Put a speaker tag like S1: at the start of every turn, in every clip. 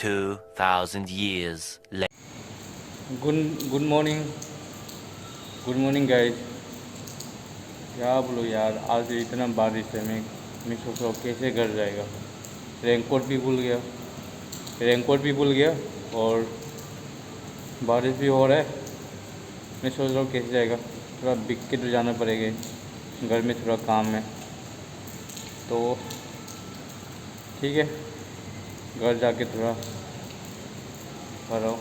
S1: 2,000 years later.
S2: Good morning guys. क्या बोलो यार, आज इतना बारिश है। मैं सोच रहा हूँ कैसे घर जाएगा। रेनकोट भी भूल गया और बारिश भी हो रहा है। मैं सोच रहा हूँ कैसे जाएगा। थोड़ा बिक के तो जाना पड़ेगा, घर में थोड़ा काम है। तो ठीक है, घर जाके थोड़ा कराओ।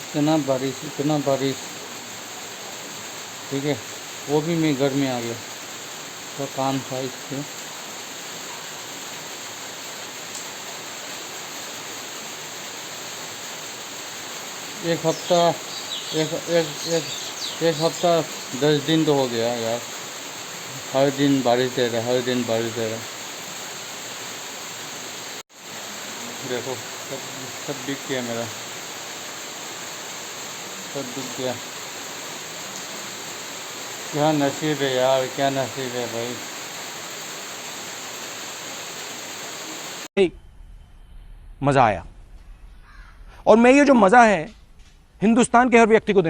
S2: इतना बारिश। ठीक है, वो भी मैं घर में आ गया, तो काम था इससे। एक हफ्ता एक एक एक एक हफ्ता 10 दिन तो हो गया यार। हर दिन बारिश दे रहा है, हर दिन बारिश दे रहा है। देखो, सब बिक गया मेरा, सब बिक गया। क्या नसीब है यार, क्या नसीब है भाई।
S3: मजा आया। और मैं ये जो मजा है हिंदुस्तान के हर व्यक्ति को देना